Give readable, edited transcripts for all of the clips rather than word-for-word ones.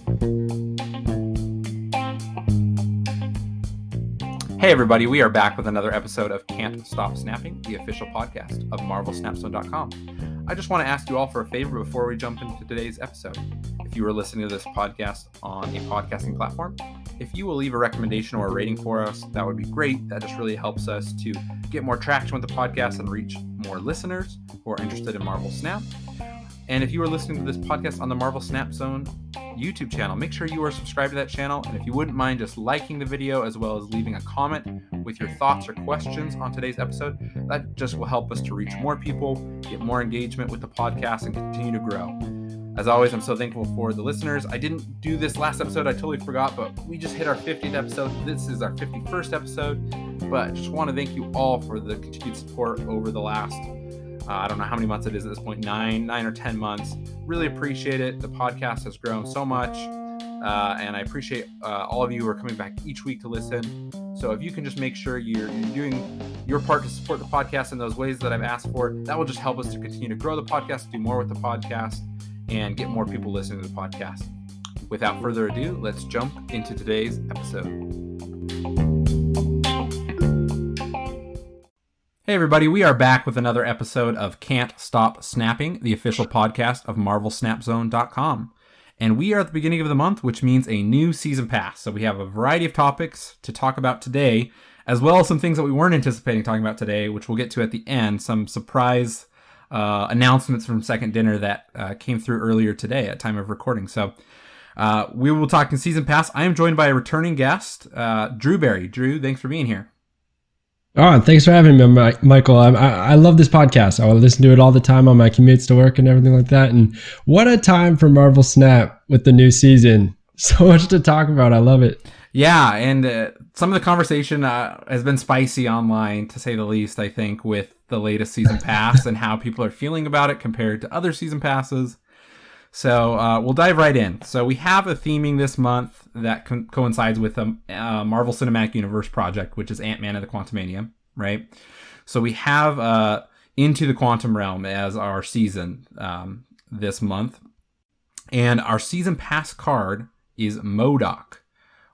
Hey everybody, we are back with another episode of Can't Stop Snapping, the official podcast of MarvelSnapZone.com. I just want to ask you all for a favor before we jump into today's episode. If you are listening to this podcast on a podcasting platform, if you will leave a recommendation or a rating for us, that would be great. That just really helps us to get more traction with the podcast and reach more listeners who are interested in Marvel Snap. And if you are listening to this podcast on the Marvel Snap Zone YouTube channel, make sure you are subscribed to that channel. And if you wouldn't mind just liking the video as well as leaving a comment with your thoughts or questions on today's episode, that just will help us to reach more people, get more engagement with the podcast, and continue to grow. As always, I'm so thankful for the listeners. I didn't do this last episode. I totally forgot, but we just hit our 50th episode. This is our 51st episode. But I just want to thank you all for the continued support over the last I don't know how many months it is at this point, 9 or 10 months. Really appreciate it. The podcast has grown so much, and I appreciate all of you who are coming back each week to listen. So if you can just make sure you're doing your part to support the podcast in those ways that I've asked for, that will just help us to continue to grow the podcast, do more with the podcast, and get more people listening to the podcast. Without further ado, let's jump into today's episode. Hey everybody, we are back with another episode of Can't Stop Snapping, the official podcast of MarvelSnapZone.com. And we are at the beginning of the month, which means a new season pass. So we have a variety of topics to talk about today, as well as some things that we weren't anticipating talking about today, which we'll get to at the end. Some surprise announcements from Second Dinner that came through earlier today at time of recording. So we will talk in season pass. I am joined by a returning guest, Drewberry. Drew, thanks for being here. Oh, thanks for having me, Michael. I love this podcast. I listen to it all the time on my commutes to work and everything like that. And what a time for Marvel Snap with the new season. So much to talk about. I love it. Yeah, and some of the conversation has been spicy online, to say the least, I think, with the latest season pass and how people are feeling about it compared to other season passes. So we'll dive right in. So we have a theming this month that coincides with the Marvel Cinematic Universe project, which is Ant-Man and the Quantumanium, right? So we have Into the Quantum Realm as our season this month. And our season pass card is MODOK,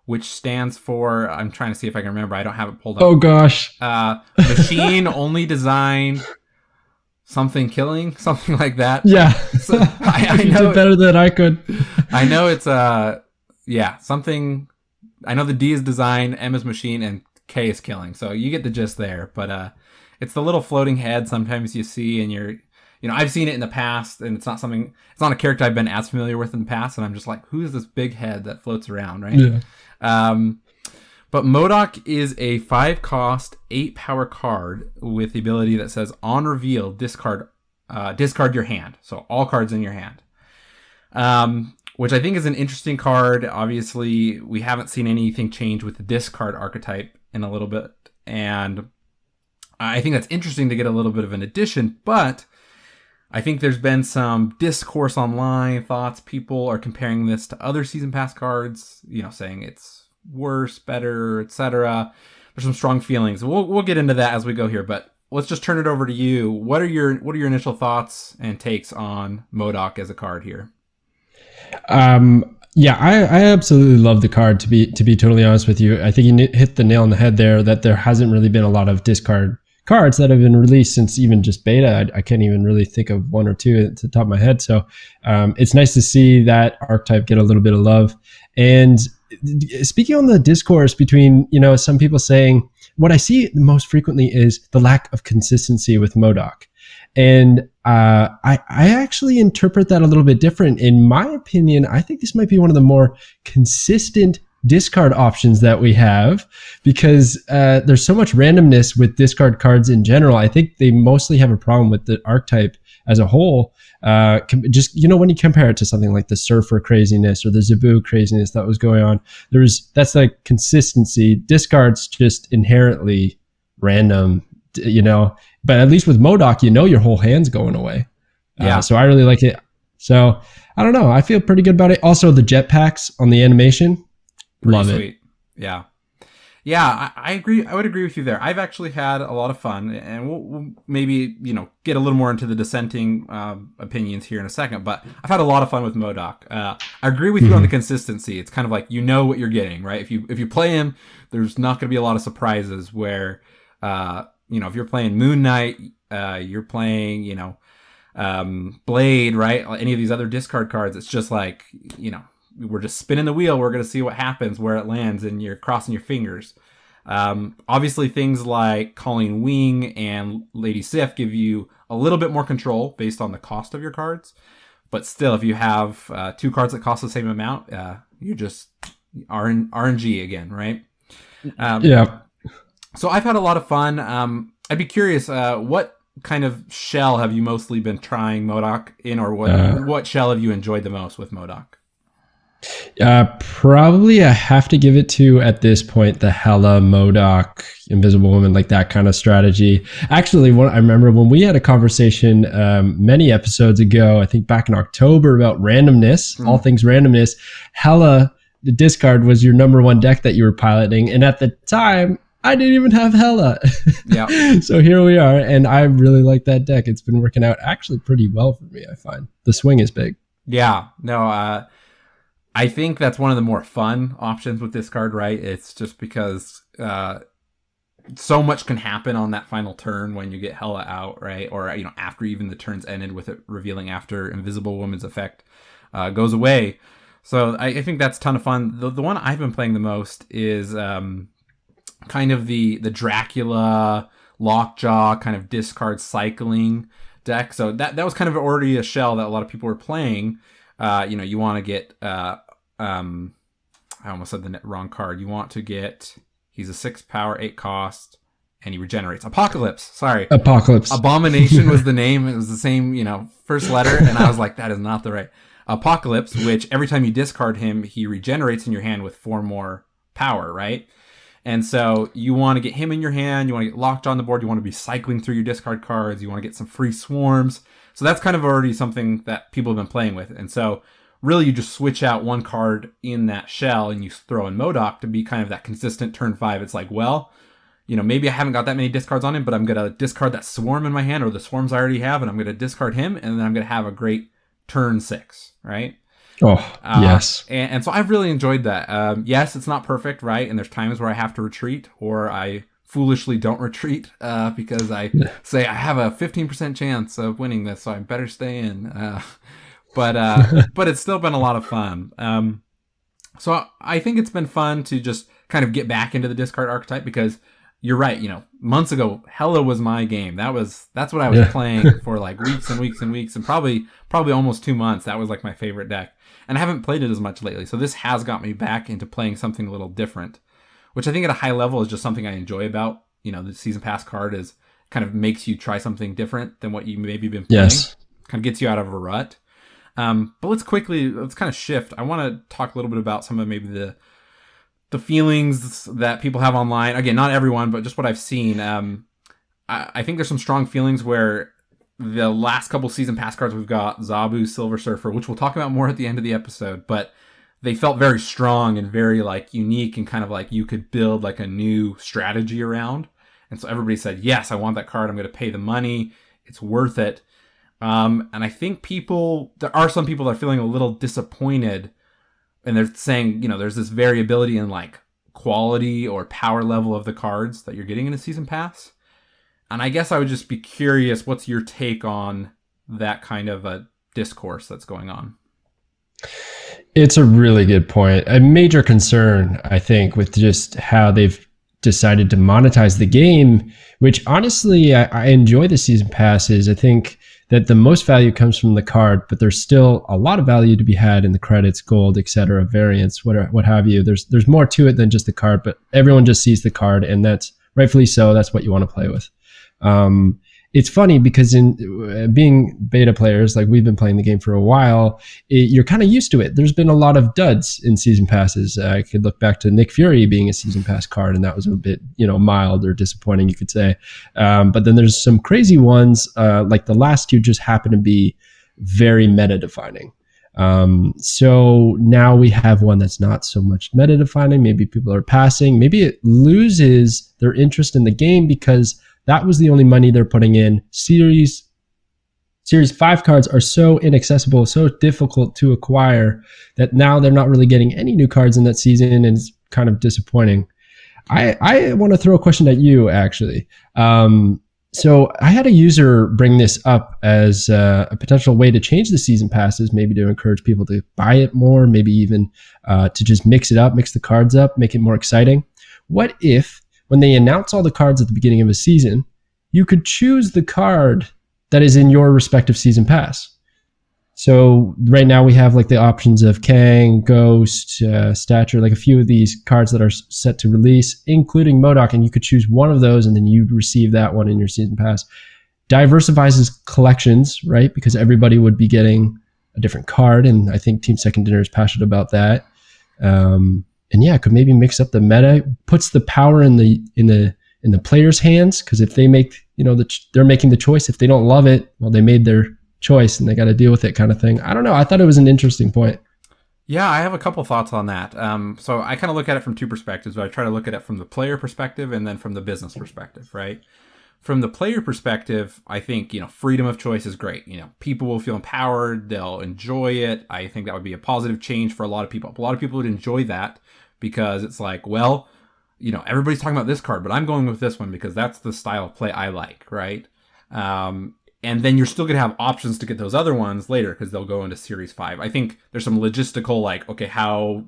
which stands for, I'm trying to see if I can remember. I don't have it pulled up. Oh, gosh. Machine only designed... something killing, something like that. Yeah. So I you know did better than I could. I know it's something. I know the D is design, M is machine, and K is killing. So you get the gist there. But it's the little floating head sometimes you see, and I've seen it in the past, and it's not a character I've been as familiar with in the past, and I'm just like, who is this big head that floats around, right? Yeah. But MODOK is a 5-cost, 8-power card with the ability that says, on reveal, discard your hand. So all cards in your hand. Which I think is an interesting card. Obviously, we haven't seen anything change with the discard archetype in a little bit. And I think that's interesting to get a little bit of an addition. But I think there's been some discourse online, thoughts. People are comparing this to other Season Pass cards, saying it's worse, better, etc. There's some strong feelings. We'll get into that as we go here, but let's just turn it over to you. What are your initial thoughts and takes on MODOK as a card here? Yeah, I absolutely love the card, to be totally honest with you. I think you hit the nail on the head there, that there hasn't really been a lot of discard cards that have been released since even just beta. I can't even really think of one or two at the top of my head. So it's nice to see that archetype get a little bit of love. And speaking on the discourse between, some people saying, what I see most frequently is the lack of consistency with MODOK. And I actually interpret that a little bit different. In my opinion, I think this might be one of the more consistent discard options that we have, because there's so much randomness with discard cards in general. I think they mostly have a problem with the archetype as a whole. Just, when you compare it to something like the Surfer craziness or the Zabu craziness that was going on, that's like consistency. Discards just inherently random, but at least with MODOK, your whole hand's going away. Yeah. So I really like it. So I don't know. I feel pretty good about it. Also, the jetpacks on the animation. Love it. Yeah. Yeah, I agree. I would agree with you there. I've actually had a lot of fun, and we'll maybe get a little more into the dissenting opinions here in a second. But I've had a lot of fun with MODOK. I agree with you on the consistency. It's kind of like what you're getting, right? If you play him, there's not going to be a lot of surprises. Where if you're playing Moon Knight, you're playing Blade, right? Any of these other discard cards, it's just like we're just spinning the wheel. We're going to see what happens, where it lands, and you're crossing your fingers. Obviously, things like Colleen Wing and Lady Sif give you a little bit more control based on the cost of your cards. But still, if you have two cards that cost the same amount, you're just RNG again, right? Yeah. So I've had a lot of fun. I'd be curious, what kind of shell have you mostly been trying MODOK in, or what shell have you enjoyed the most with MODOK? Probably I have to give it to, at this point, the Hela, MODOK, Invisible Woman, like that kind of strategy. Actually, I remember when we had a conversation many episodes ago, I think back in October, about randomness, all things randomness. Hela, the discard, was your number one deck that you were piloting. And at the time, I didn't even have Hela. Yeah. So here we are. And I really like that deck. It's been working out actually pretty well for me, I find. The swing is big. Yeah. No, I think that's one of the more fun options with this card, right? It's just because so much can happen on that final turn when you get Hela out, right? Or after even the turn's ended, with it revealing after Invisible Woman's effect goes away. So I think that's a ton of fun. The one I've been playing the most is kind of the Dracula Lockjaw kind of discard cycling deck. So that was kind of already a shell that a lot of people were playing. You want to get I almost said the wrong card. You want to get, he's a 6 power, 8 cost, and he regenerates. Apocalypse. Sorry. Apocalypse. Abomination was the name. It was the same, first letter. And I was like, that is not the right. Apocalypse, which every time you discard him, he regenerates in your hand with 4 more power, right? And so you want to get him in your hand. You want to get locked on the board. You want to be cycling through your discard cards. You want to get some free swarms. So that's kind of already something that people have been playing with. And so really, you just switch out one card in that shell and you throw in MODOK to be kind of that consistent turn 5. It's like, well, maybe I haven't got that many discards on him, but I'm going to discard that swarm in my hand, or the swarms I already have, and I'm going to discard him, and then I'm going to have a great turn 6, right? Oh, yes. And so I've really enjoyed that. Yes, it's not perfect, right? And there's times where I have to retreat, or I foolishly don't retreat because I say I have a 15% chance of winning this, so I better stay in. But it's still been a lot of fun. So I think it's been fun to just kind of get back into the discard archetype, because you're right. Months ago, Hela was my game. That's what I was playing for like weeks and weeks and weeks, and probably almost 2 months. That was like my favorite deck, and I haven't played it as much lately. So this has got me back into playing something a little different, which I think at a high level is just something I enjoy about, the season pass card is kind of makes you try something different than what you maybe been playing. Yes. Kind of gets you out of a rut. But let's kind of shift. I want to talk a little bit about some of maybe the feelings that people have online. Again, not everyone, but just what I've seen. I think there's some strong feelings where the last couple season pass cards we've got, Zabu, Silver Surfer, which we'll talk about more at the end of the episode, but they felt very strong and very like unique, and kind of like you could build like a new strategy around. And so everybody said, yes, I want that card. I'm going to pay the money. It's worth it. And I think there are some people that are feeling a little disappointed, and they're saying, there's this variability in like quality or power level of the cards that you're getting in a season pass. And I guess I would just be curious, what's your take on that kind of a discourse that's going on? It's a really good point. A major concern, I think, with just how they've decided to monetize the game, which honestly, I enjoy the season passes. I think that the most value comes from the card, but there's still a lot of value to be had in the credits, gold, etc., variants, what have you. There's more to it than just the card, but everyone just sees the card, and that's rightfully so. That's what you want to play with. It's funny because in being beta players, like we've been playing the game for a while, you're kind of used to it. There's been a lot of duds in season passes. I could look back to Nick Fury being a season pass card, and that was a bit, mild or disappointing, you could say. But then there's some crazy ones, like the last two just happen to be very meta defining. So now we have one that's not so much meta defining. Maybe people are passing. Maybe it loses their interest in the game because that was the only money they're putting in. Series 5 cards are so inaccessible, so difficult to acquire that now they're not really getting any new cards in that season, and it's kind of disappointing. I want to throw a question at you, actually. So I had a user bring this up as a potential way to change the season passes, maybe to encourage people to buy it more, maybe even to just mix it up, mix the cards up, make it more exciting. What if, when they announce all the cards at the beginning of a season, you could choose the card that is in your respective season pass? So right now we have like the options of Kang, Ghost, Stature, like a few of these cards that are set to release, including MODOK, and you could choose one of those and then you'd receive that one in your season pass. Diversifies collections, right? Because everybody would be getting a different card, and I think Team Second Dinner is passionate about that. And yeah, it could maybe mix up the meta, puts the power in the players' hands, because if they make, they're making the choice. If they don't love it, well, they made their choice and they got to deal with it, kind of thing. I don't know. I thought it was an interesting point. Yeah, I have a couple thoughts on that. So I kind of look at it from two perspectives, but I try to look at it from the player perspective and then from the business perspective, right? From the player perspective, I think, freedom of choice is great. People will feel empowered. They'll enjoy it. I think that would be a positive change for a lot of people. A lot of people would enjoy that because it's like, well, everybody's talking about this card, but I'm going with this one because that's the style of play I like, right? And then you're still going to have options to get those other ones later because they'll go into Series 5. I think there's some logistical, like, okay,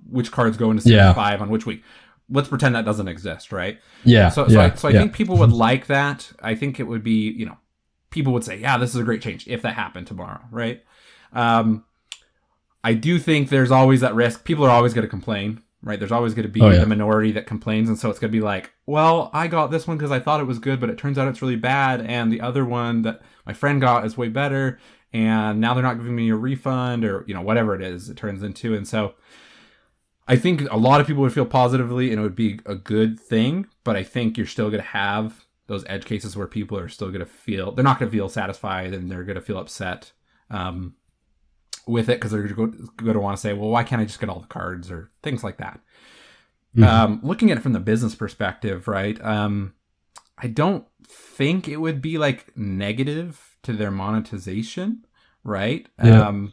which cards go into Series 5 on which week. Let's pretend that doesn't exist, right? Yeah. So I think people would like that. I think it would be, people would say, yeah, this is a great change if that happened tomorrow, right? I do think there's always that risk. People are always going to complain, right? There's always going to be the minority that complains. And so it's going to be like, well, I got this one because I thought it was good, but it turns out it's really bad. And the other one that my friend got is way better. And now they're not giving me a refund, or, whatever it is, it turns into. And so I think a lot of people would feel positively and it would be a good thing. But I think you're still going to have those edge cases where people are still going to feel, they're not going to feel satisfied and they're going to feel upset with it because they're going to want to say, well, why can't I just get all the cards, or things like that. Looking at it from the business perspective, right? I don't think it would be like negative to their monetization, right? Yeah.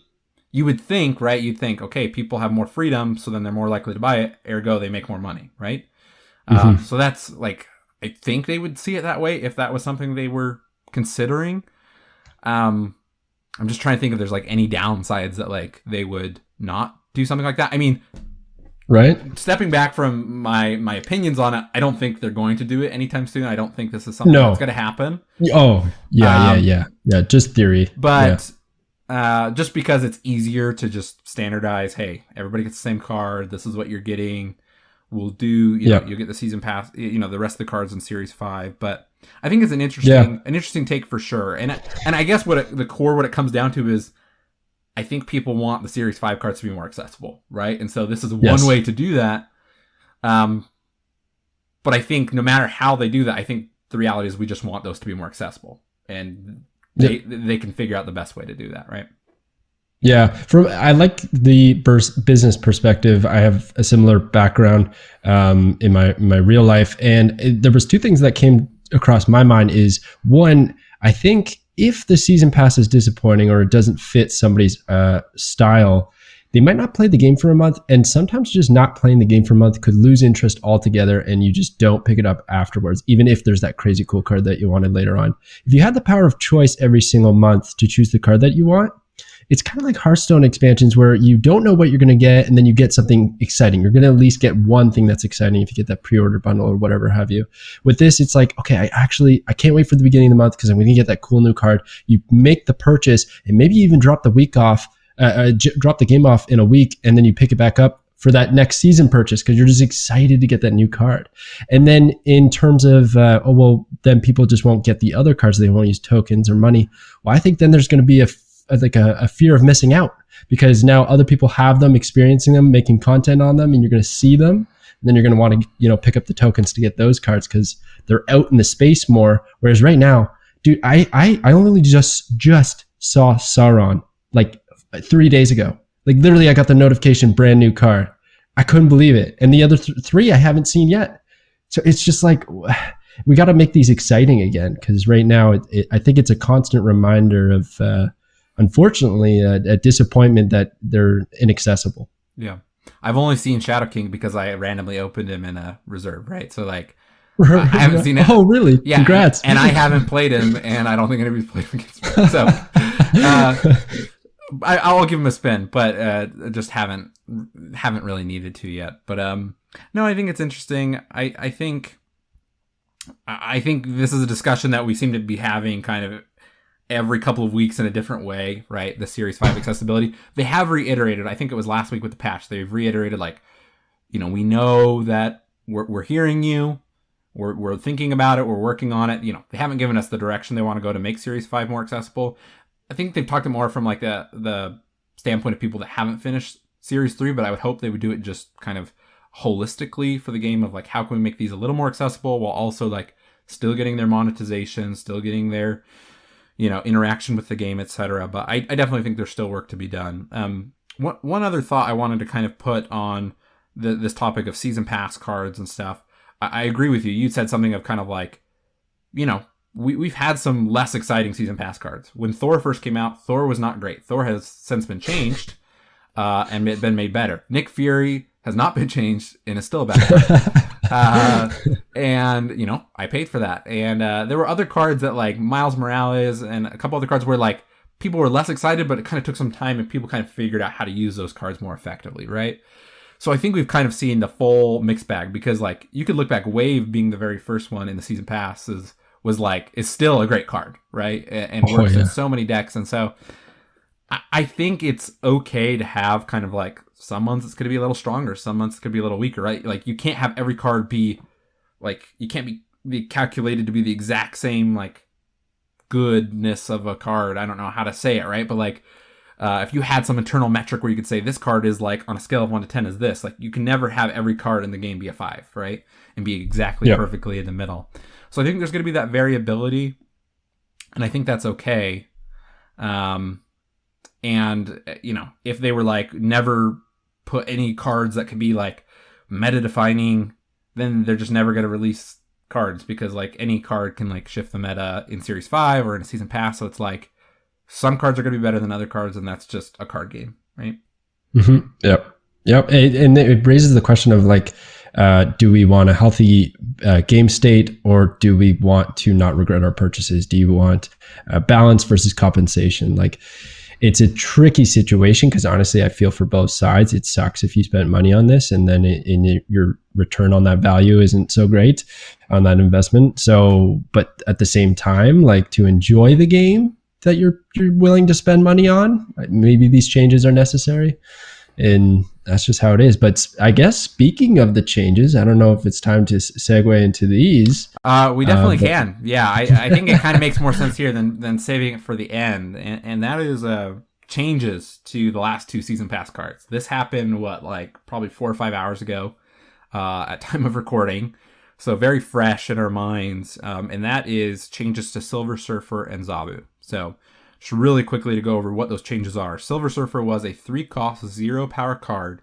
You would think, right? You'd think, okay, people have more freedom, so then they're more likely to buy it. Ergo, they make more money, right? So that's like, I think they would see it that way if that was something they were considering. I'm just trying to think if there's like any downsides that like they would not do something like that. I mean, right. Stepping back from my opinions on it, I don't think they're going to do it anytime soon. I don't think this is something that's going to happen. Oh, yeah. Just theory. But just because it's easier to just standardize, hey, everybody gets the same card. This is what you're getting. We'll do, you'll get the season pass, the rest of the cards in Series 5. But I think it's an interesting take for sure. And I guess what it comes down to is, I think people want the Series 5 cards to be more accessible, right? And so this is one way to do that. But I think no matter how they do that, I think the reality is we just want those to be more accessible. And they can figure out the best way to do that, right? Yeah, I like the business perspective. I have a similar background in my real life, and there was two things that came across my mind. Is one, I think if the season pass is disappointing or it doesn't fit somebody's style, they might not play the game for a month, and sometimes just not playing the game for a month could lose interest altogether, and you just don't pick it up afterwards, even if there's that crazy cool card that you wanted later on. If you had the power of choice every single month to choose the card that you want, it's kind of like Hearthstone expansions where you don't know what you're going to get, and then you get something exciting. You're going to at least get one thing that's exciting if you get that pre-order bundle or whatever have you. With this, it's like, okay, I can't wait for the beginning of the month because I'm going to get that cool new card. You make the purchase and maybe even drop the game off in a week, and then you pick it back up for that next season purchase because you're just excited to get that new card. And then in terms of, then people just won't get the other cards. They won't use tokens or money. Well, I think then there's going to be a fear of missing out because now other people have them, experiencing them, making content on them, and you're going to see them. And then you're going to want to, pick up the tokens to get those cards because they're out in the space more. Whereas right now, dude, I only just saw Sauron like 3 days ago. Like literally, I got the notification, brand new card. I couldn't believe it. And the other three I haven't seen yet. So it's just like, we got to make these exciting again. Because right now, I think it's a constant reminder of, unfortunately, a disappointment that they're inaccessible. Yeah. I've only seen Shadow King because I randomly opened him in a reserve, right? So like, I haven't seen it. Oh, really? Yeah. Congrats. And I haven't played him, and I don't think anybody's played him against me. So I'll give him a spin, but just haven't really needed to yet. But no, I think it's interesting. I think this is a discussion that we seem to be having kind of every couple of weeks in a different way, right? The Series 5 accessibility. They have reiterated, I think it was last week with the patch, they've reiterated like, we know that we're hearing you. We're thinking about it. We're working on it. They haven't given us the direction they want to go to make Series 5 more accessible. I think they've talked more from like the standpoint of people that haven't finished Series 3, but I would hope they would do it just kind of holistically for the game of like, how can we make these a little more accessible while also like still getting their monetization, still getting their, interaction with the game, etc. But I definitely think there's still work to be done. One other thought I wanted to kind of put on this topic of season pass cards and stuff. I agree with you. You said something of kind of like, we've had some less exciting season pass cards. When Thor first came out, Thor was not great. Thor has since been changed and been made better. Nick Fury has not been changed and is still a bad card. And, I paid for that. And there were other cards that like Miles Morales and a couple other cards where like people were less excited, but it kind of took some time and people kind of figured out how to use those cards more effectively, right? So I think we've kind of seen the full mixed bag because like you could look back, Wave being the very first one in the season pass is still a great card, right? And works in so many decks. And so I think it's okay to have kind of like some months it's going to be a little stronger, some months it's going to be a little weaker, right? Like you can't have every card be like, you can't be calculated to be the exact same like goodness of a card. I don't know how to say it, right? But like, if you had some internal metric where you could say this card is like on a scale of 1 to 10 is this, like you can never have every card in the game be a 5, right? And be exactly perfectly in the middle. So I think there's going to be that variability, and I think that's okay. And if they were like never put any cards that could be like meta defining, then they're just never going to release cards because like any card can like shift the meta in Series 5 or in a season pass. So it's like, some cards are going to be better than other cards, and that's just a card game, right? Mm-hmm. Yep. And it raises the question of like, do we want a healthy game state, or do we want to not regret our purchases? Do you want balance versus compensation? Like, it's a tricky situation because honestly, I feel for both sides. It sucks if you spent money on this and then your return on that value isn't so great on that investment. So, but at the same time, like to enjoy the game that you're willing to spend money on, maybe these changes are necessary, and that's just how it is. But I guess speaking of the changes, I don't know if it's time to segue into these. We definitely can. Yeah, I think it kind of makes more sense here than saving it for the end, and that is changes to the last 2 season pass cards. This happened probably 4 or 5 hours ago at time of recording, so very fresh in our minds, and that is changes to Silver Surfer and Zabu. So just really quickly to go over what those changes are. Silver Surfer was a 3-cost 0-power card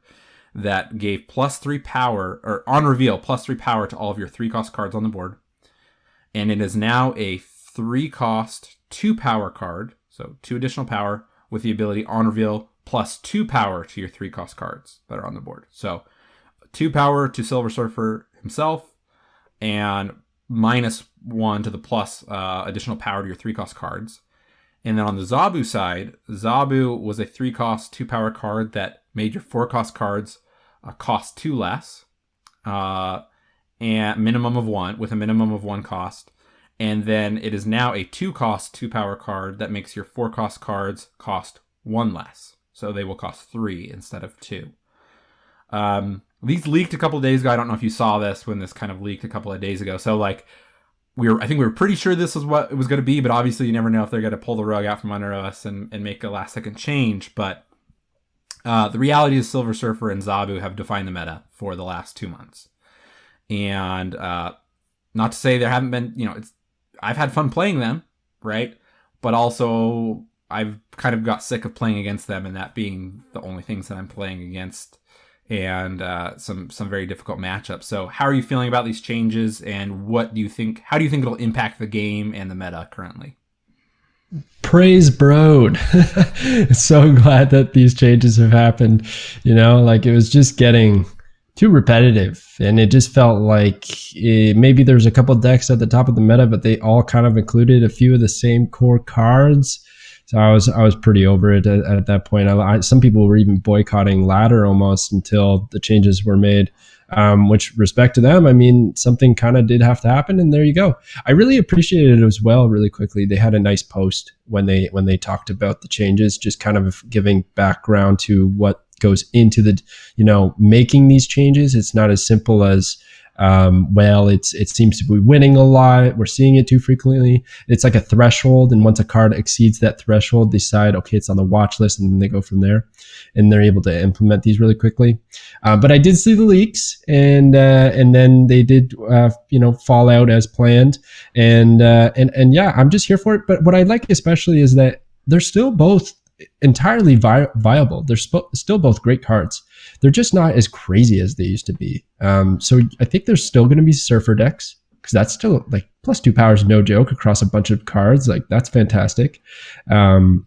that gave +3 power, or on reveal, +3 power to all of your 3-cost cards on the board. And it is now a 3-cost 2-power card, so 2 additional power, with the ability on reveal +2 power to your 3-cost cards that are on the board. So 2 power to Silver Surfer himself, and -1 to the plus additional power to your 3-cost cards. And then on the Zabu side, Zabu was a 3-cost 2-power card that made your 4-cost cards cost 2 less, and minimum of 1, with a minimum of 1 cost. And then it is now a 2-cost 2-power card that makes your 4-cost cards cost 1 less. So they will cost 3 instead of 2. These leaked a couple of days ago. I don't know if you saw this when this kind of leaked a couple of days ago. So like, I think we were pretty sure this was what it was going to be, but obviously you never know if they're going to pull the rug out from under us and make a last second change. But the reality is Silver Surfer and Zabu have defined the meta for the last 2 months. And not to say there haven't been, I've had fun playing them, right? But also I've kind of got sick of playing against them and that being the only things that I'm playing against, and some very difficult matchups. So how are you feeling about these changes, and what do you think? How do you think it'll impact the game and the meta currently? Praise Broad. So glad that these changes have happened. Like it was just getting too repetitive, and it just felt like maybe there's a couple decks at the top of the meta, but they all kind of included a few of the same core cards. So I was pretty over it at that point. Some people were even boycotting ladder almost until the changes were made. Which, respect to them, I mean, something kind of did have to happen, and there you go. I really appreciated it as well. Really quickly, they had a nice post when they talked about the changes, just kind of giving background to what goes into the making these changes. It's not as simple as it seems to be winning a lot, we're seeing it too frequently. It's like a threshold, and once a card exceeds that threshold, they decide, okay, it's on the watch list, and then they go from there, and they're able to implement these really quickly. But I did see the leaks, and then they did fall out as planned, and yeah, I'm just here for it. But what I like especially is that they're still both entirely viable. They're still both great cards. They're just not as crazy as they used to be. So I think there's still going to be Surfer decks, because that's still like +2 powers, no joke, across a bunch of cards. Like, that's fantastic. And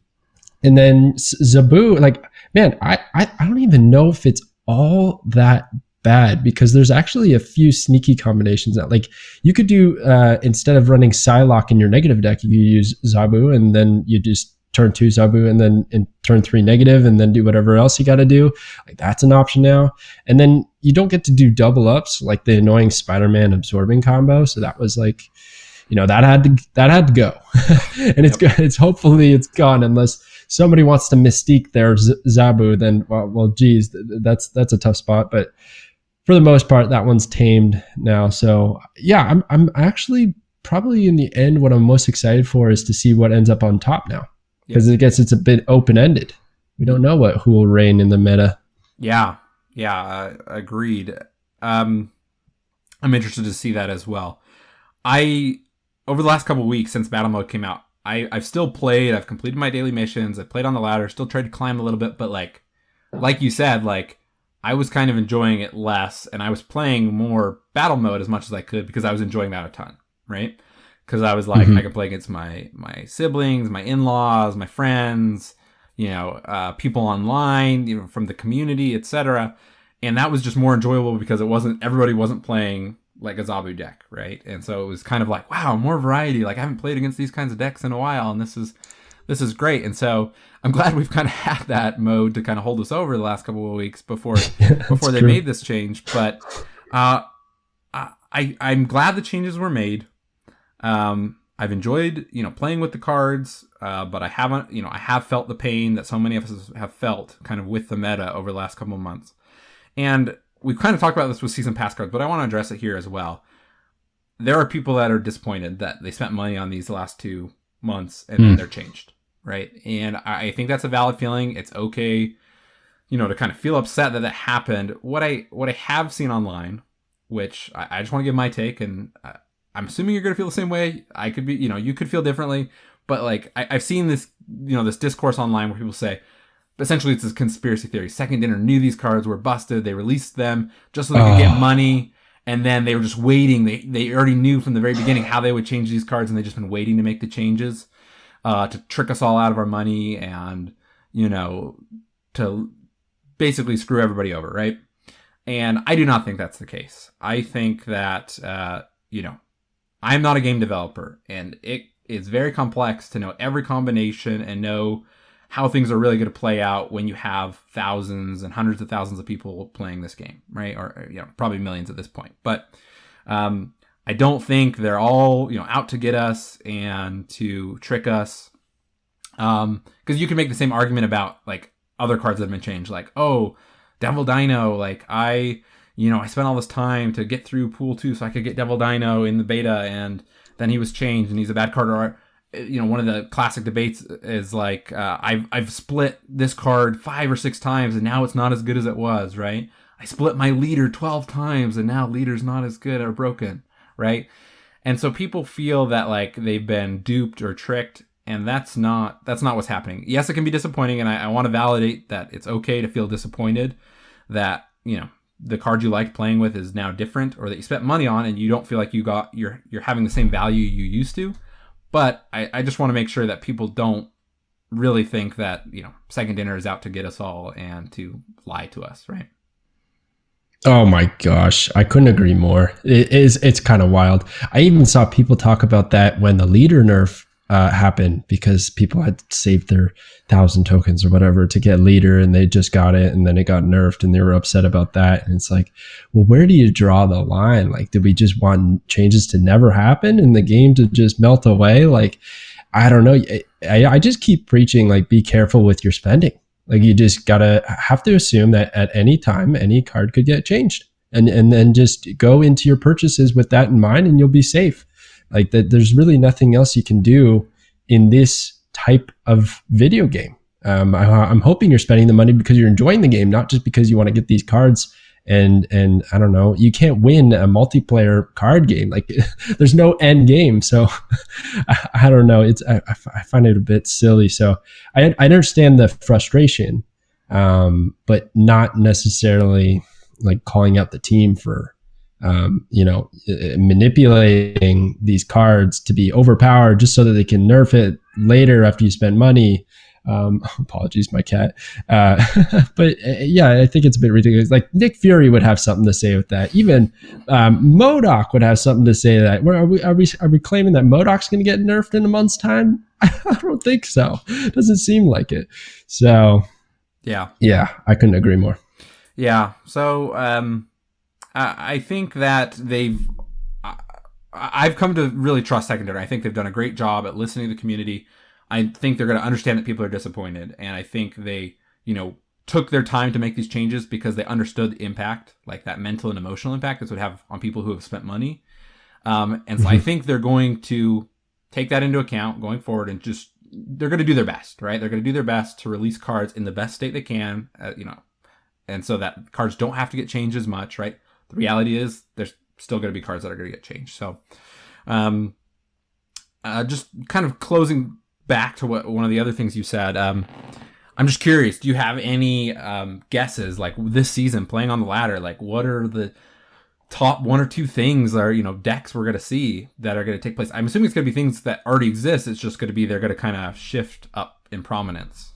then Zabu, like, man, I don't even know if it's all that bad, because there's actually a few sneaky combinations that, like, you could do instead of running Psylocke in your negative deck, you use Zabu, and then you just turn 2 Zabu, and then in turn 3 negative, and then do whatever else you got to do. Like, that's an option now. And then you don't get to do double ups, like the annoying Spider-Man absorbing combo. So that was like, that had to go. And it's hopefully it's gone, unless somebody wants to mystique their Zabu. Then well, geez, that's a tough spot. But for the most part, that one's tamed now. So yeah, I'm actually probably in the end, what I'm most excited for is to see what ends up on top now. Because it's a bit open-ended. We don't know who will reign in the meta. Yeah, agreed. I'm interested to see that as well. Over the last couple of weeks since Battle Mode came out, I've still played. I've completed my daily missions. I played on the ladder. Still tried to climb a little bit, but like you said, like, I was kind of enjoying it less, and I was playing more Battle Mode as much as I could because I was enjoying that a ton, right? Because I was like, I can play against my siblings, my in-laws, my friends, people online, from the community, etc. And that was just more enjoyable because everybody wasn't playing like a Zabu deck, right? And so it was kind of like, wow, more variety. Like, I haven't played against these kinds of decks in a while, and this is great. And so I'm glad we've kind of had that mode to kind of hold us over the last couple of weeks before they made this change. But I'm glad the changes were made. I've enjoyed, playing with the cards, but I haven't, I have felt the pain that so many of us have felt kind of with the meta over the last couple of months. And we've kind of talked about this with season pass cards, but I want to address it here as well. There are people that are disappointed that they spent money on these last 2 months and then they're changed, right? And I think that's a valid feeling. It's okay, to kind of feel upset that happened. What I have seen online, which I just want to give my take, and I'm assuming you're going to feel the same way. I could be, you could feel differently, but like I've seen this, this discourse online where people say, essentially it's this conspiracy theory. Second Dinner knew these cards were busted. They released them just so they could get money. And then they were just waiting. They already knew from the very beginning how they would change these cards, and they just been waiting to make the changes to trick us all out of our money and, to basically screw everybody over, right? And I do not think that's the case. I think that, I'm not a game developer, and it is very complex to know every combination and know how things are really going to play out when you have thousands and hundreds of thousands of people playing this game, right? Or probably millions at this point. But I don't think they're all out to get us and to trick us. Because you can make the same argument about like other cards that have been changed, like, oh, Devil Dino, like I spent all this time to get through Pool 2 so I could get Devil Dino in the beta, and then he was changed and he's a bad card. Or, one of the classic debates is like, I've split this card 5 or 6 times and now it's not as good as it was, right? I split my leader 12 times and now leader's not as good or broken, right? And so people feel that like they've been duped or tricked, And that's not what's happening. Yes, it can be disappointing, and I want to validate that it's okay to feel disappointed that, you know, the card you liked playing with is now different, or that you spent money on and you don't feel like you're having the same value you used to. But I just want to make sure that people don't really think that, you know, Second Dinner is out to get us all and to lie to us, right? Oh my gosh, I couldn't agree more. It's kind of wild. I even saw people talk about that when the leader nerf happened, because people had saved their 1,000 tokens or whatever to get leader, and they just got it, and then it got nerfed, and they were upset about that. And it's like, well, where do you draw the line? Like, did we just want changes to never happen and the game to just melt away? Like, I don't know. I just keep preaching, like, be careful with your spending. Like, you just have to assume that at any time, any card could get changed, and then just go into your purchases with that in mind, and you'll be safe. Like, that, there's really nothing else you can do in this type of video game. I'm hoping you're spending the money because you're enjoying the game, not just because you want to get these cards. And I don't know, you can't win a multiplayer card game. Like, there's no end game. So I don't know. I find it a bit silly. So I understand the frustration, but not necessarily like calling out the team for, manipulating these cards to be overpowered just so that they can nerf it later after you spend money. Apologies, my cat. But yeah, I think it's a bit ridiculous. Like, Nick Fury would have something to say with that. Even MODOK would have something to say that. Are we claiming that MODOK's going to get nerfed in a month's time? I don't think so. It doesn't seem like it. So yeah, I couldn't agree more. Yeah. So I think that I've come to really trust Second Dinner. I think they've done a great job at listening to the community. I think they're going to understand that people are disappointed. And I think they, took their time to make these changes because they understood the impact, like that mental and emotional impact this would have on people who have spent money. And so I think they're going to take that into account going forward, and they're going to do their best, right? They're going to do their best to release cards in the best state they can, and so that cards don't have to get changed as much, right? The reality is there's still going to be cards that are going to get changed. So just kind of closing back to what one of the other things you said, I'm just curious, do you have any guesses, like this season playing on the ladder, like what are the top one or two things or decks we're going to see that are going to take place? I'm assuming it's going to be things that already exist. It's just going to be they're going to kind of shift up in prominence.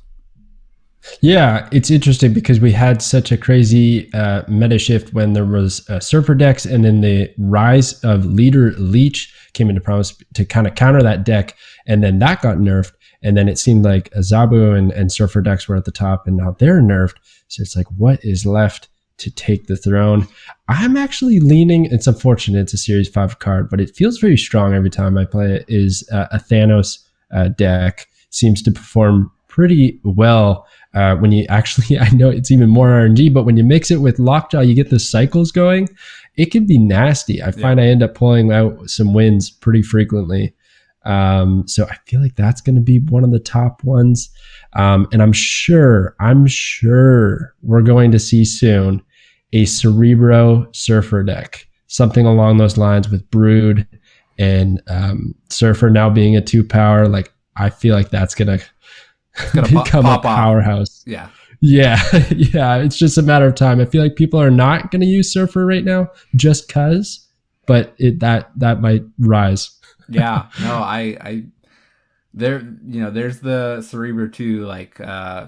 Yeah, it's interesting because we had such a crazy meta shift when there was Surfer decks, and then the rise of Leader Leech came into promise to kind of counter that deck, and then that got nerfed, and then it seemed like Zabu and Surfer decks were at the top, and now they're nerfed. So it's like, what is left to take the throne? I'm actually leaning, it's unfortunate, it's a Series 5 card, but it feels very strong every time I play it, is a Thanos deck. Seems to perform pretty well. When you actually, I know it's even more RNG, but when you mix it with Lockjaw, you get the cycles going. It can be nasty. I find I end up pulling out some wins pretty frequently. So I feel like that's going to be one of the top ones. And I'm sure we're going to see soon a Cerebro Surfer deck, something along those lines with Brood and Surfer now being a 2-power. Like, I feel like that's going to become a powerhouse. Yeah. Yeah. It's just a matter of time. I feel like people are not going to use Surfer right now just cause, but that might rise. Yeah. No, there's the Cerebro 2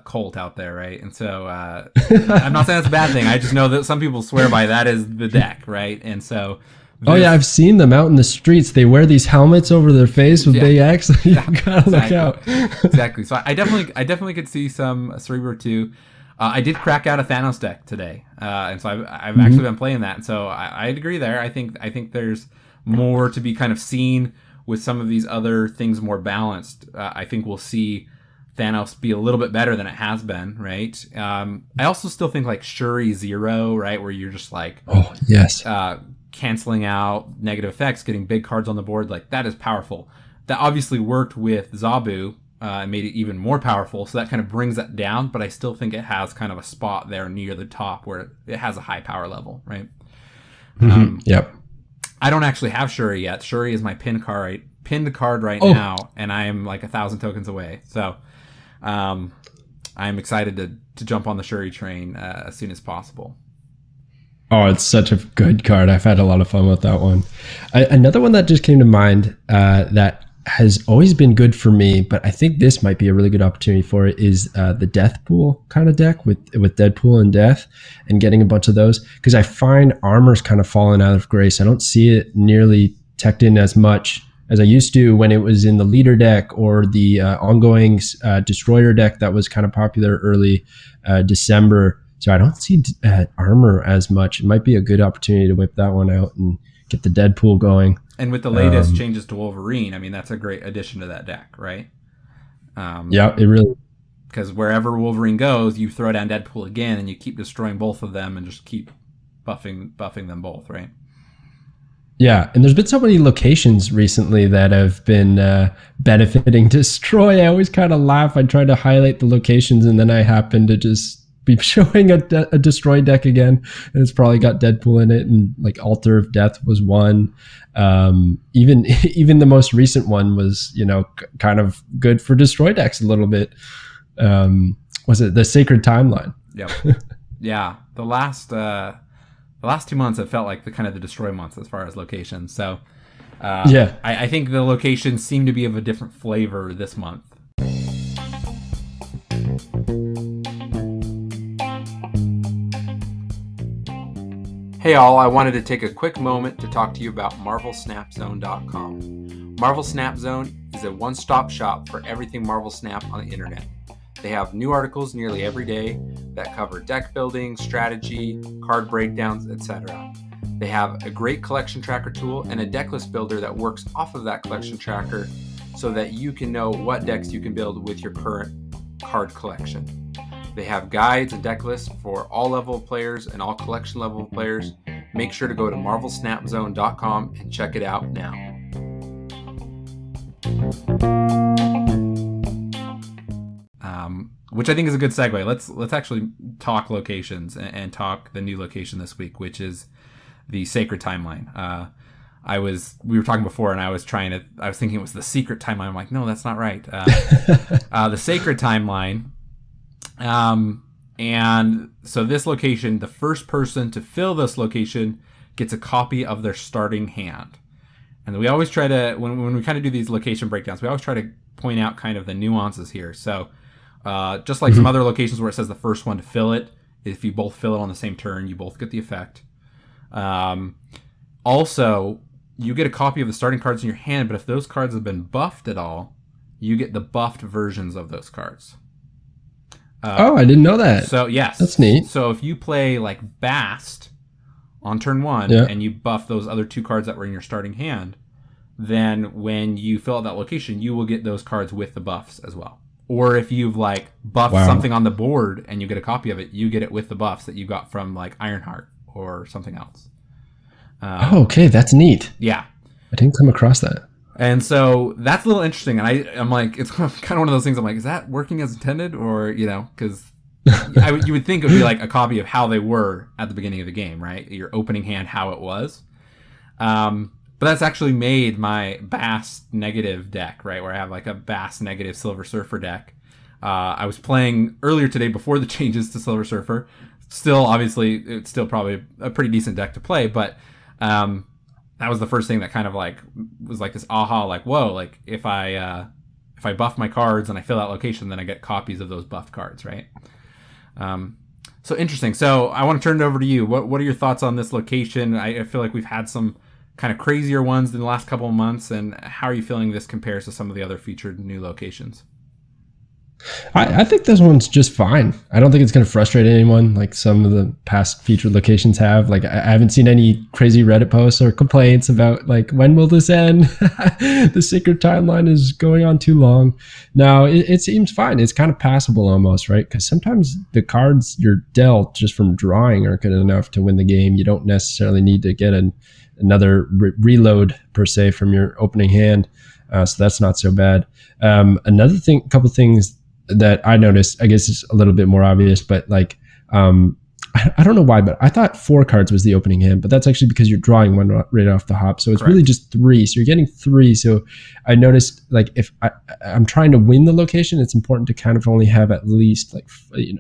cult out there, right? And so I'm not saying that's a bad thing. I just know that some people swear by that as the deck, right? And so I've seen them out in the streets. They wear these helmets over their face with big X. You gotta look out. Exactly. So I definitely could see some Cerebro 2. I did crack out a Thanos deck today, and so I've actually been playing that. And so I'd agree there. I think there's more to be kind of seen with some of these other things more balanced. I think we'll see Thanos be a little bit better than it has been, right? I also still think like Shuri 0, right, where you're just like, oh yes. Canceling out negative effects, getting big cards on the board, like that is powerful. That obviously worked with Zabu and made it even more powerful, so that kind of brings that down, but I still think it has kind of a spot there near the top where it has a high power level, right? Yep. I don't actually have Shuri yet. Shuri is my pin pinned card right now, and I am like 1,000 tokens away. So I'm excited to jump on the Shuri train as soon as possible. Oh, it's such a good card. I've had a lot of fun with that one. Another one that just came to mind that has always been good for me, but I think this might be a really good opportunity for it, is the Death Pool kind of deck with Deadpool and Death, and getting a bunch of those, because I find armor's kind of fallen out of grace. I don't see it nearly teched in as much as I used to when it was in the leader deck or the ongoing destroyer deck that was kind of popular early December. So I don't see armor as much. It might be a good opportunity to whip that one out and get the Deadpool going. And with the latest changes to Wolverine, I mean, that's a great addition to that deck, right? Yeah, it really... Because wherever Wolverine goes, you throw down Deadpool again, and you keep destroying both of them and just keep buffing them both, right? Yeah, and there's been so many locations recently that have been benefiting Destroy. I always kind of laugh. I try to highlight the locations, and then I happen to just be showing a Destroy deck again, and it's probably got Deadpool in it, and like Altar of Death was one. Even the most recent one was, kind of good for Destroy decks a little bit. Was it the Sacred Timeline? Yep. Yeah. The last 2 months have felt like the Destroy months as far as locations. So yeah, I think the locations seem to be of a different flavor this month. Hey all, I wanted to take a quick moment to talk to you about MarvelSnapZone.com. Marvel Snap Zone is a one-stop shop for everything Marvel Snap on the internet. They have new articles nearly every day that cover deck building, strategy, card breakdowns, etc. They have a great collection tracker tool and a deck list builder that works off of that collection tracker so that you can know what decks you can build with your current card collection. They have guides and deck lists for all level of players and all collection level of players. Make sure to go to MarvelSnapZone.com and check it out now. Which I think is a good segue. Let's actually talk locations and talk the new location this week, which is the Sacred Timeline. We were talking before, and I was thinking it was the Secret Timeline. I'm like, no, that's not right. The Sacred Timeline. And so this location, the first person to fill this location gets a copy of their starting hand. And we always try to, when we kind of do these location breakdowns, we always try to point out kind of the nuances here. So just like some other locations where it says the first one to fill it, if you both fill it on the same turn, you both get the effect. Also, you get a copy of the starting cards in your hand, but if those cards have been buffed at all, you get the buffed versions of those cards. I didn't know that. So, yes. That's neat. So, if you play like Bast on turn one and you buff those other two cards that were in your starting hand, then when you fill out that location, you will get those cards with the buffs as well. Or if you've like buffed something on the board and you get a copy of it, you get it with the buffs that you got from like Ironheart or something else. Okay, that's neat. Yeah. I didn't come across that. And so that's a little interesting. And I'm like, it's kind of one of those things. I'm like, is that working as intended? Or, because you would think it would be like a copy of how they were at the beginning of the game, right? Your opening hand, how it was. But that's actually made my Bast negative deck, right? Where I have like a Bast negative Silver Surfer deck. I was playing earlier today before the changes to Silver Surfer. Still, obviously, it's still probably a pretty decent deck to play, but that was the first thing that kind of like was like this aha, like, whoa, like if I buff my cards and I fill out location, then I get copies of those buffed cards, right? So interesting. So I want to turn it over to you. What are your thoughts on this location? I feel like we've had some kind of crazier ones in the last couple of months, and how are you feeling this compares to some of the other featured new locations? I think this one's just fine. I don't think it's going to frustrate anyone like some of the past featured locations have. Like, I haven't seen any crazy Reddit posts or complaints about like, when will this end? The Secret Timeline is going on too long. No, it seems fine. It's kind of passable almost, right? Because sometimes the cards you're dealt just from drawing aren't good enough to win the game. You don't necessarily need to get another reload per se from your opening hand. So that's not so bad. Another thing, couple things that I noticed, I guess it's a little bit more obvious, but like I don't know why, but I thought 4 cards was the opening hand, but that's actually because you're drawing one right off the hop. So it's Correct. really just 3. So you're getting 3. So I noticed, like, if I'm trying to win the location, it's important to kind of only have at least like,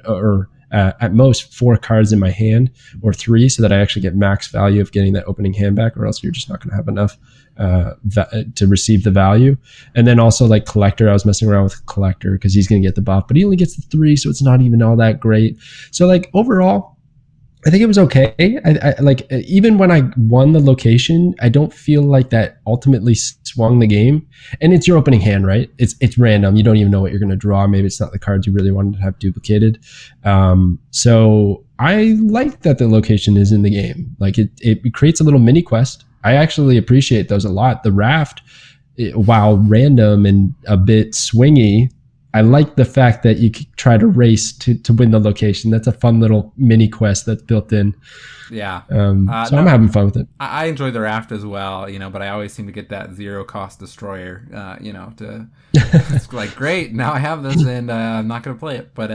or at most 4 cards in my hand, or 3, so that I actually get max value of getting that opening hand back, or else you're just not going to have enough to receive the value. And then also like collector, I was messing around with collector because he's going to get the buff, but he only gets the 3, so it's not even all that great. So like overall, I think it was okay. I like, even when I won the location, I don't feel like that ultimately swung the game. And it's your opening hand, right? It's random. You don't even know what you're going to draw. Maybe it's not the cards you really wanted to have duplicated. So I like that the location is in the game. Like it creates a little mini quest. I actually appreciate those a lot. The raft, while random and a bit swingy, I like the fact that you try to race to win the location. That's a fun little mini quest that's built in. Yeah. So I'm having fun with it. I enjoy the raft as well, but I always seem to get that 0 cost destroyer, it's like, great, now I have this and I'm not going to play it. But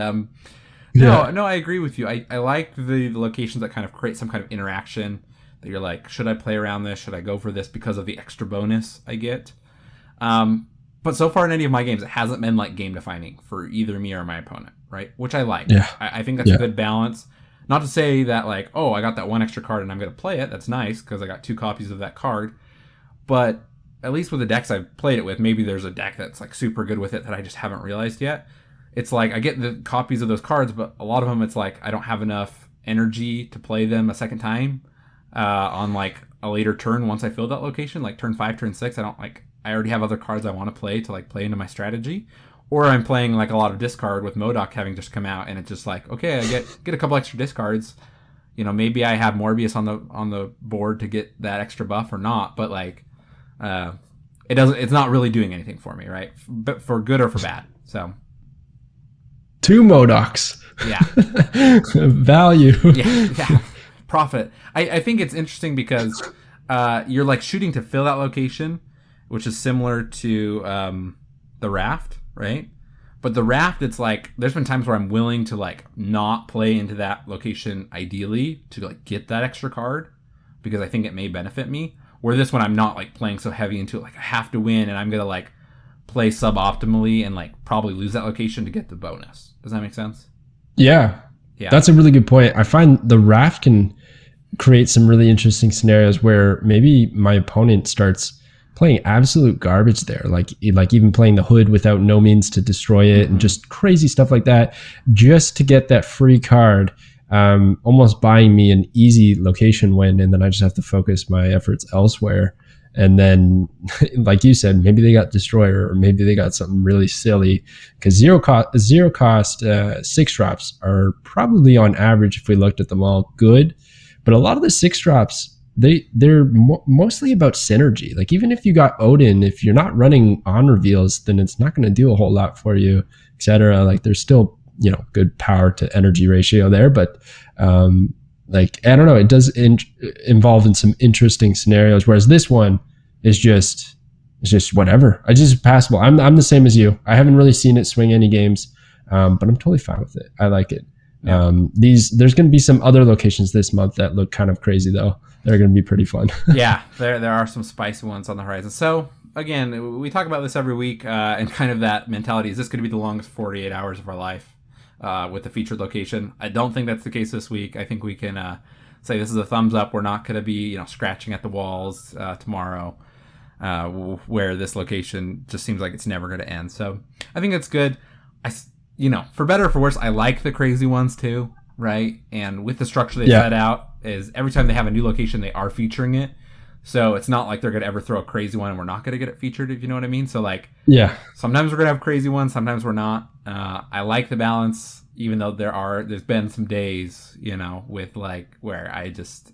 no, I agree with you. I like the locations that kind of create some kind of interaction that you're like, should I play around this? Should I go for this because of the extra bonus I get? But so far in any of my games, it hasn't been like game defining for either me or my opponent, right? Which I like. Yeah. I think that's a good balance. Not to say that like, oh, I got that 1 extra card and I'm going to play it. That's nice because I got 2 copies of that card. But at least with the decks I've played it with, maybe there's a deck that's like super good with it that I just haven't realized yet. It's like I get the copies of those cards, but a lot of them it's like I don't have enough energy to play them a second time on like a later turn once I fill that location, like turn 5, turn 6. I already have other cards I want to play into my strategy, or I'm playing like a lot of discard with MODOK having just come out, and it's just like, okay, I get a couple extra discards. Maybe I have Morbius on the board to get that extra buff or not, but like, it's not really doing anything for me, right? But for good or for bad. So 2 MODOKs. Yeah. Value. Yeah. Profit. I think it's interesting because you're like shooting to fill that location, which is similar to the raft, right? But the raft, it's like, there's been times where I'm willing to like not play into that location ideally to like get that extra card because I think it may benefit me. Where this one, I'm not like playing so heavy into it, like I have to win and I'm going to like play suboptimally and like probably lose that location to get the bonus. Does that make sense? Yeah. That's a really good point. I find the raft can create some really interesting scenarios where maybe my opponent starts playing absolute garbage there, like even playing the hood without no means to destroy it, and just crazy stuff like that, just to get that free card, almost buying me an easy location win, and then I just have to focus my efforts elsewhere. And then, like you said, maybe they got destroyer, or maybe they got something really silly, because zero cost 6 drops are probably on average, if we looked at them all, good. But a lot of the 6 drops, they're mostly about synergy. Like even if you got Odin, if you're not running on reveals, then it's not going to do a whole lot for you, etc. Like there's still good power to energy ratio there, but like I don't know, it does involve in some interesting scenarios. Whereas this one is just whatever. I just passable. I'm the same as you. I haven't really seen it swing any games, but I'm totally fine with it. I like it. Yeah. There's going to be some other locations this month that look kind of crazy though. They're going to be pretty fun. Yeah, there are some spicy ones on the horizon. So again, we talk about this every week, and kind of that mentality. Is this going to be the longest 48 hours of our life with the featured location? I don't think that's the case this week. I think we can say this is a thumbs up. We're not going to be scratching at the walls tomorrow, where this location just seems like it's never going to end. So I think that's good. For better or for worse, I like the crazy ones too, right? And with the structure they set out, is every time they have a new location, they are featuring it. So it's not like they're going to ever throw a crazy one and we're not going to get it featured, if you know what I mean. So like, sometimes we're going to have crazy ones, sometimes we're not. I like the balance, even though there's been some days, with like where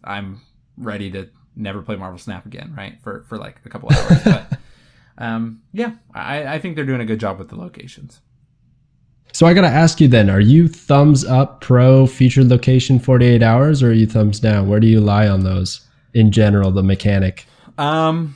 I'm ready to never play Marvel Snap again, right? For like a couple hours. But I think they're doing a good job with the locations. So I got to ask you then, are you thumbs up pro featured location 48 hours, or are you thumbs down? Where do you lie on those in general, the mechanic? So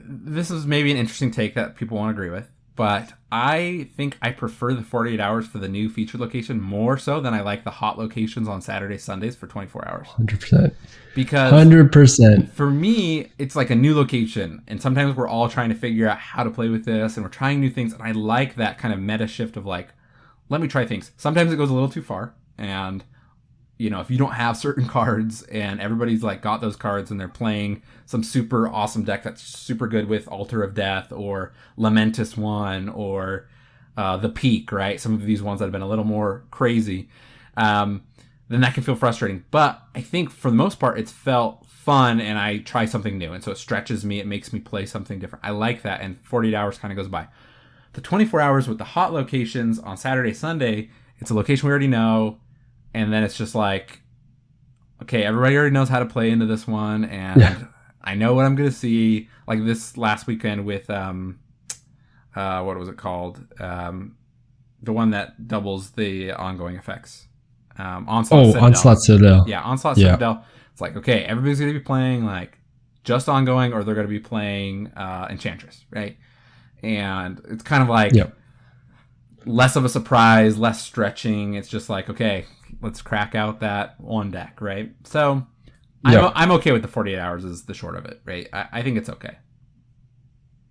this is maybe an interesting take that people won't agree with, but I think I prefer the 48 hours for the new featured location more so than I like the hot locations on Saturdays, Sundays for 24 hours. 100%. Because 100%. For me, it's like a new location, and sometimes we're all trying to figure out how to play with this, and we're trying new things, and I like that kind of meta shift of like, let me try things. Sometimes it goes a little too far, and if you don't have certain cards and everybody's like got those cards and they're playing some super awesome deck that's super good with Altar of Death or Lamentis One or the Peak, right? Some of these ones that have been a little more crazy, then that can feel frustrating. But I think for the most part, it's felt fun and I try something new. And so it stretches me. It makes me play something different. I like that. And 48 hours kind of goes by. The 24 hours with the hot locations on Saturday, Sunday, it's a location we already know. And then it's just like, okay, everybody already knows how to play into this one, and I know what I'm going to see. Like this last weekend with, what was it called? The one that doubles the ongoing effects. Onslaught Citadel. Onslaught Citadel. Yeah, Onslaught Citadel. It's like, okay, everybody's going to be playing like just ongoing, or they're going to be playing Enchantress, right? And it's kind of like less of a surprise, less stretching. It's just like, okay, let's crack out that one deck, right? So I'm okay with the 48 hours is the short of it, right? I think it's okay.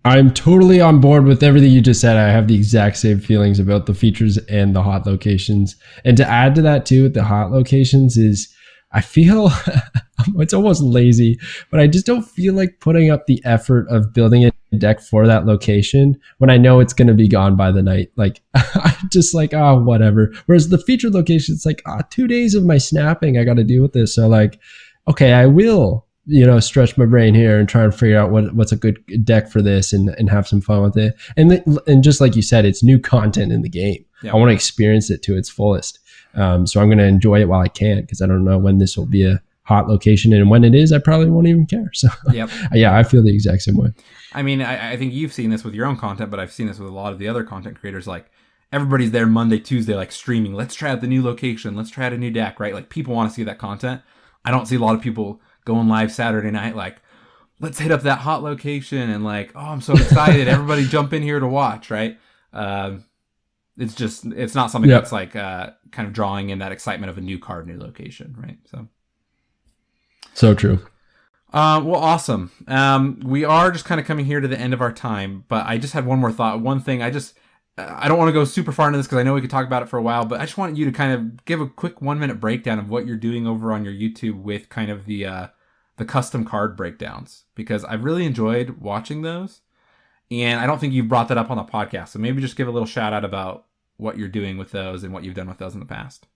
I'm totally on board with everything you just said. I have the exact same feelings about the features and the hot locations. And to add to that too, with the hot locations is I feel it's almost lazy, but I just don't feel like putting up the effort of building a deck for that location when I know it's going to be gone by the night. Like I'm just like, whatever. Whereas the featured location, it's like 2 days of my snapping, I got to deal with this. So like, okay, I will, stretch my brain here and try and figure out what's a good deck for this and have some fun with it. And just like you said, it's new content in the game. I want to experience it to its fullest. So I'm going to enjoy it while I can, because I don't know when this will be a hot location, and when it is, I probably won't even care. So I feel the exact same way. I mean, I think you've seen this with your own content, but I've seen this with a lot of the other content creators. Like everybody's there Monday, Tuesday, like streaming. Let's try out the new location. Let's try out a new deck, right? Like people want to see that content. I don't see a lot of people going live Saturday night like, let's hit up that hot location and like, oh, I'm so excited. Everybody jump in here to watch, right? It's not something that's like kind of drawing in that excitement of a new card, new location, right? So true. Well, awesome. We are just kind of coming here to the end of our time, but I just had one more thought. One thing I don't want to go super far into this because I know we could talk about it for a while, but I just want you to kind of give a quick 1 minute breakdown of what you're doing over on your YouTube with kind of the custom card breakdowns, because I've really enjoyed watching those. And I don't think you've brought that up on the podcast. So maybe just give a little shout out about what you're doing with those and what you've done with those in the past.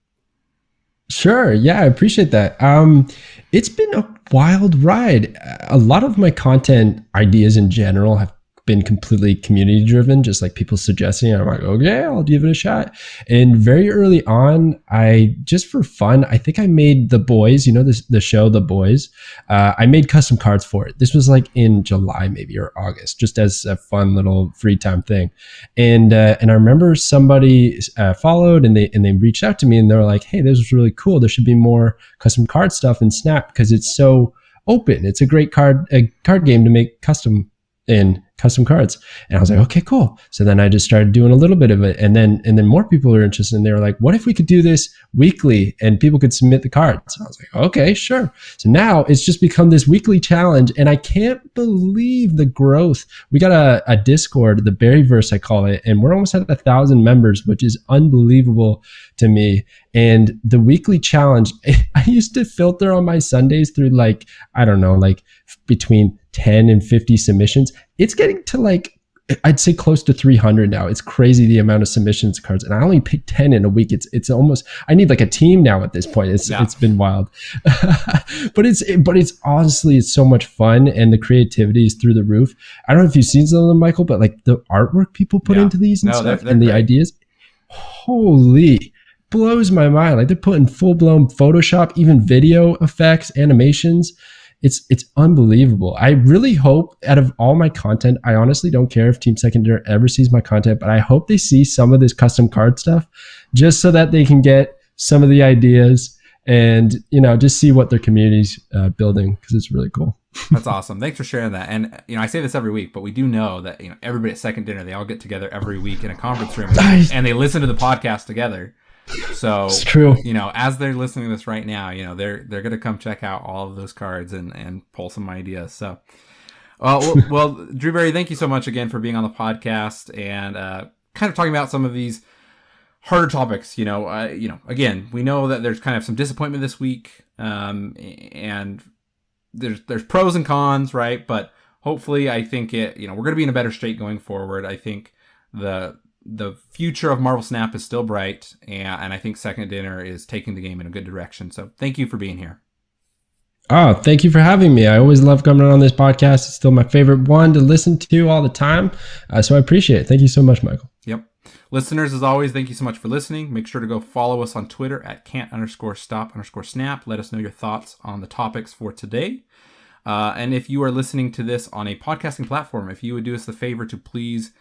Sure. Yeah, I appreciate that. It's been a wild ride. A lot of my content ideas in general have been completely community driven, just like people suggesting it. I'm like, okay, I'll give it a shot. And very early on, just for fun, I think I made The Boys, the show The Boys. I made custom cards for it. This was like in July maybe, or August, just as a fun little free time thing. And I remember somebody followed and they reached out to me and they were like, hey, this was really cool. There should be more custom card stuff in Snap because it's so open. It's a great card game to make custom cards. And I was like, okay, cool. So then I just started doing a little bit of it. And then more people were interested, and they were like, what if we could do this weekly and people could submit the cards? I was like, okay, sure. So now it's just become this weekly challenge, and I can't believe the growth. We got a Discord, the Berryverse, I call it, and we're almost at 1,000 members, which is unbelievable to me. And the weekly challenge, I used to filter on my Sundays through between 10 and 50 submissions. It's getting to I'd say close to 300 now. It's crazy the amount of submissions cards, and I only pick 10 in a week. It's almost, I need like a team now at this point. It's been wild. but it's honestly, it's so much fun, and the creativity is through the roof. I don't know if you've seen some of them, Michael, but like the artwork people put into these and stuff, and the ideas, holy, blows my mind. Like they're putting full-blown Photoshop, even video effects, animations. It's unbelievable. I really hope, out of all my content, I honestly don't care if Team Secondary ever sees my content, but I hope they see some of this custom card stuff just so that they can get some of the ideas and, just see what their community's building, because it's really cool. That's awesome. Thanks for sharing that. And I say this every week, but we do know that everybody at Second Dinner, they all get together every week in a conference room and they listen to the podcast together. So it's true. As they're listening to this right now, they're gonna come check out all of those cards and pull some ideas. So, well, Drewberry, thank you so much again for being on the podcast and kind of talking about some of these harder topics. Again, we know that there's kind of some disappointment this week, and there's pros and cons, right? But hopefully, I think we're going to be in a better state going forward. I think the future of Marvel Snap is still bright, and I think Second Dinner is taking the game in a good direction. So thank you for being here. Oh, thank you for having me. I always love coming on this podcast. It's still my favorite one to listen to all the time. So I appreciate it. Thank you so much, Michael. Yep. Listeners, as always, thank you so much for listening. Make sure to go follow us on Twitter at can't_stop_snap. Let us know your thoughts on the topics for today. And if you are listening to this on a podcasting platform, if you would do us the favor to please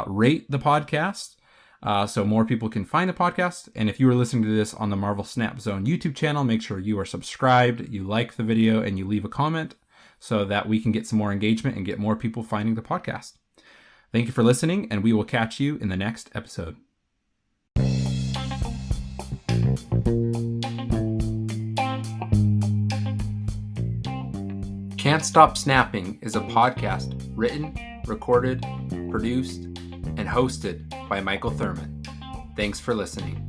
rate the podcast so more people can find the podcast. And if you are listening to this on the Marvel Snap Zone YouTube channel, make sure you are subscribed, you like the video, and you leave a comment so that we can get some more engagement and get more people finding the podcast. Thank you for listening, and we will catch you in the next episode. Can't Stop Snapping is a podcast written, recorded, produced, and hosted by Michael Thurman. Thanks for listening.